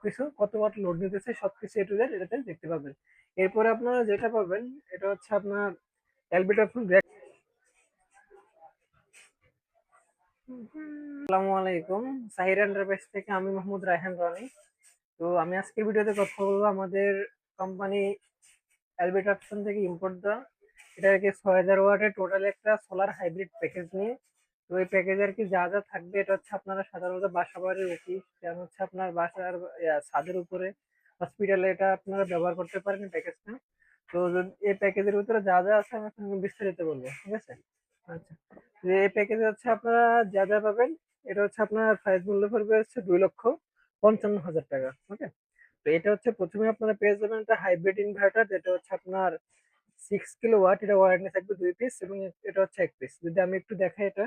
কিছু কত watt load নিতেছে সবকিছু এ টু জেড এটাতে দেখতে পাবেন। এরপরে আপনারা যেটা পাবেন এটা হচ্ছে আপনার এলবিডব্লিউ ব্রেক। আসসালামু আলাইকুম, সাহির এন্টারপ্রাইজ থেকে আমি মোহাম্মদ রায়হান রানি। তো আমি আজকের ভিডিওতে কথা বলবো আমাদের কোম্পানি এলবিডব্লিউ থেকে ইম্পোর্ট দেওয়া এটা আর কি 6000 ওয়াটের টোটাল একটা সোলার হাইব্রিড প্যাকেজ নিয়ে। তো এই প্যাকেজে আর কি যা যা থাকবে এটা হচ্ছে আপনারা সাধারণত বাসা বাড়ির অফিস যেমন হচ্ছে আপনার বাসার ছাদের উপরে, হসপিটালে এটা আপনারা ব্যবহার করতে পারেন এই প্যাকেজটা। তো এই প্যাকেজের ভিতরে যা যা আছে আমি আপনাকে বিস্তারিত বলবো, ঠিক আছে? আচ্ছা, যে এই প্যাকেজে হচ্ছে আপনারা যা যা পাবেন এটা হচ্ছে আপনার প্রাইস মূল্য পড়বে হচ্ছে 2,55,000 টাকা। ওকে, তো এটা হচ্ছে প্রথমে আপনারা পেয়ে যাবেন একটা হাইব্রিড ইনভার্টার যেটা হচ্ছে আপনার 6 কিলোওয়াট, এটা ওয়ারেন্টি থাকবে 2 পিস এবং এটা হচ্ছে 1 পিস। যদি আমি একটু দেখাই এটা,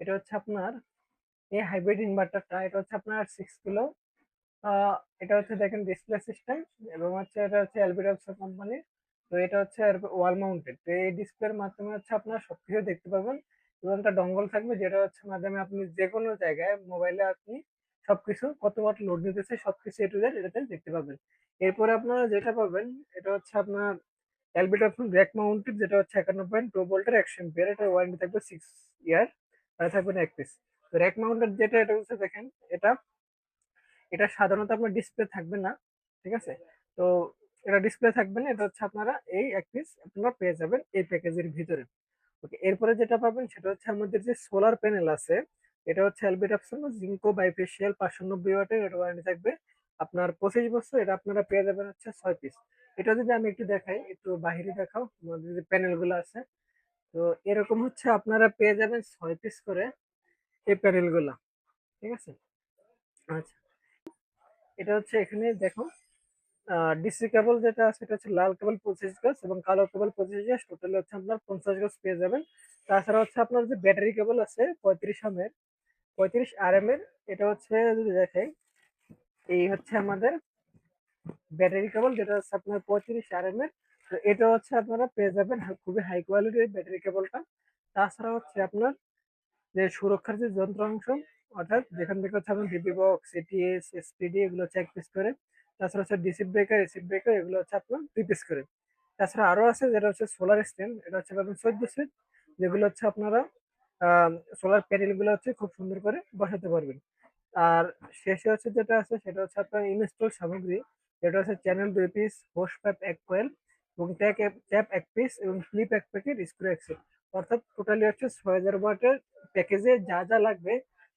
এটা হচ্ছে আপনার এই হাইব্রিড ইনভার্টারটা, এটা হচ্ছে আপনার 6 কিলো। এটা হচ্ছে দেখেন ডিসপ্লে সিস্টেম এবং হচ্ছে এটা হচ্ছে এলবিডব্লিউ কোম্পানির। তো এটা হচ্ছে ওয়াল মাউন্টেড, তো এই ডিসপ্লের মাধ্যমে হচ্ছে আপনার সবকিছু দেখতে পাবেন এবং একটা ডঙ্গল থাকবে যেটা হচ্ছে মাধ্যমে আপনি যে কোনো জায়গায় মোবাইলে আপনি সবকিছু কত ওয়াট লোড নিতেছে সবকিছু এ টু জেড এটাতে দেখতে পাবেন। এরপরে আপনারা যেটা পাবেন এটা হচ্ছে আপনার এলবিডব্লিউ ব্রেক মাউন্টেড যেটা হচ্ছে 51.2 ভোল্টের 100 এম্পিয়ার, এটা ওয়ারেন্টি থাকবে 6 ইয়ার, আর থাকবে না 1 পিস। তো র্যাক মাউন্টেড যেটা এটা হচ্ছে দেখেন এটা এটা সাধারণত আপনার ডিসপ্লে থাকবে না, ঠিক আছে? তো এটা ডিসপ্লে থাকবে না, এটা হচ্ছে আপনারা এই 1 পিস আপনারা পেয়ে যাবেন এই প্যাকেজের ভিতরে। ওকে, এরপরে যেটা পাবেন সেটা হচ্ছে আমাদের যে সোলার প্যানেল আছে, এটা হচ্ছে এলবিডাপসন জিঙ্কো বাইফেশিয়াল 590 ওয়াটের, এটা ওয়ারেন্টি থাকবে আপনার 25 বছর, এটা আপনারা পেয়ে যাবেন হচ্ছে 6 পিস। এটা যদি আমি একটু দেখাই, একটু বাহিরে দেখাও আমাদের যে প্যানেল গুলো আছে। তো এরকম হচ্ছে আপনারা পেয়ে যাবেন 6 পিস করে এই প্যানেল গুলা, ঠিক আছে? আচ্ছা, এটা হচ্ছে এখানে দেখো ডিসি কেবল যেটা আছে এটা হচ্ছে লাল কেবল 25 গজ এবং কালো কেবল 25 গজ, টোটালি হচ্ছে আপনার 50 গজ পেয়ে যাবেন। তাছাড়া হচ্ছে আপনার যে ব্যাটারি কেবল আছে 35 আর এম এর, এটা হচ্ছে যদি দেখাই এই হচ্ছে আমাদের ব্যাটারি কেবল যেটা হচ্ছে আপনার 35 আর এম এর। তো এটা হচ্ছে আপনারা পেয়ে যাবেন খুবই হাই কোয়ালিটির ব্যাটারি কেবলটা। তাছাড়া হচ্ছে আপনার যে সুরক্ষার যে যন্ত্রাংশ, অর্থাৎ যেখান থেকে হচ্ছে আপনার ডিবি বক্স, এটিএস, এসপিডি এগুলো হচ্ছে 1 পিস করে। তাছাড়া হচ্ছে ডিসি ব্রেকার, এসি ব্রেকার এগুলো হচ্ছে আপনার 2 পিস করে। তাছাড়া আরো আছে যেটা হচ্ছে সোলার স্ট্যান্ড, এটা হচ্ছে পাবেন 14 ফিট, যেগুলো হচ্ছে আপনারা সোলার প্যানেল গুলো হচ্ছে খুব সুন্দর করে বসাতে পারবেন। আর শেষে হচ্ছে যেটা আছে সেটা হচ্ছে আপনার ইনস্টল সামগ্রী, যেটা হচ্ছে channel 2 piece, hose pipe 1 coil এবং ট্যাপ 1 পিস এবং ক্লিপ 1 প্যাকেট, স্ক্রু 1 সেট। অর্থাৎ টোটালি হচ্ছে 6000 ওয়াটের প্যাকেজে যা যা লাগবে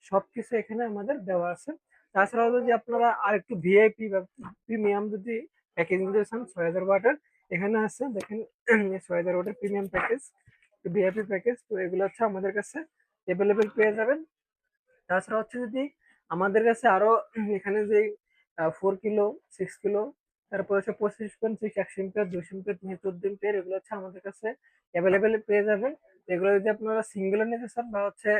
সবকিছু এখানে আমাদের দেওয়া আছে। তাছাড়াও যদি আপনারা আর একটু ভিআইপি বা প্রিমিয়াম যদি প্যাকেজ নিতে চান 6000 ওয়াটের, এখানে আছে দেখেন 6000 ওয়াটের প্রিমিয়াম প্যাকেজ, ভিআইপি প্যাকেজ, তো এগুলো হচ্ছে আমাদের কাছে অ্যাভেলেবেল পেয়ে যাবেন। তাছাড়া হচ্ছে যদি আমাদের কাছে আরো এখানে যে 4 কিলো, 6 কিলো, তারপর হচ্ছে 25.6, 100 এম্পিয়ার, 200 এম্পিয়ার, 14 এম্পিয়ার, এগুলো হচ্ছে আমাদের কাছে অ্যাভেলেবেল পেয়ে যাবেন। এগুলো যদি আপনারা সিঙ্গেলও নিতে চান বা হচ্ছে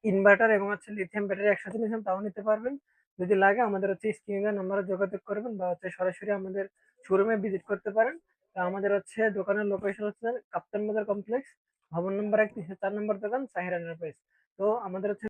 ইনভার্টার এবং হচ্ছে লিথিয়াম ব্যাটারি একসাথে নিতে চান তাও নিতে পারবেন। যদি লাগে আমাদের হচ্ছে স্ক্রিনে দেওয়া নাম্বারে যোগাযোগ করবেন বা হচ্ছে সরাসরি আমাদের শোরুমে ভিজিট করতে পারেন। তো আমাদের হচ্ছে দোকানের লোকেশন হচ্ছে কাপ্তান বাজার কমপ্লেক্স, ভবন নম্বর 1, 304 নম্বর দোকান, সাহির এন্টারপ্রাইজ। তো আমাদের হচ্ছে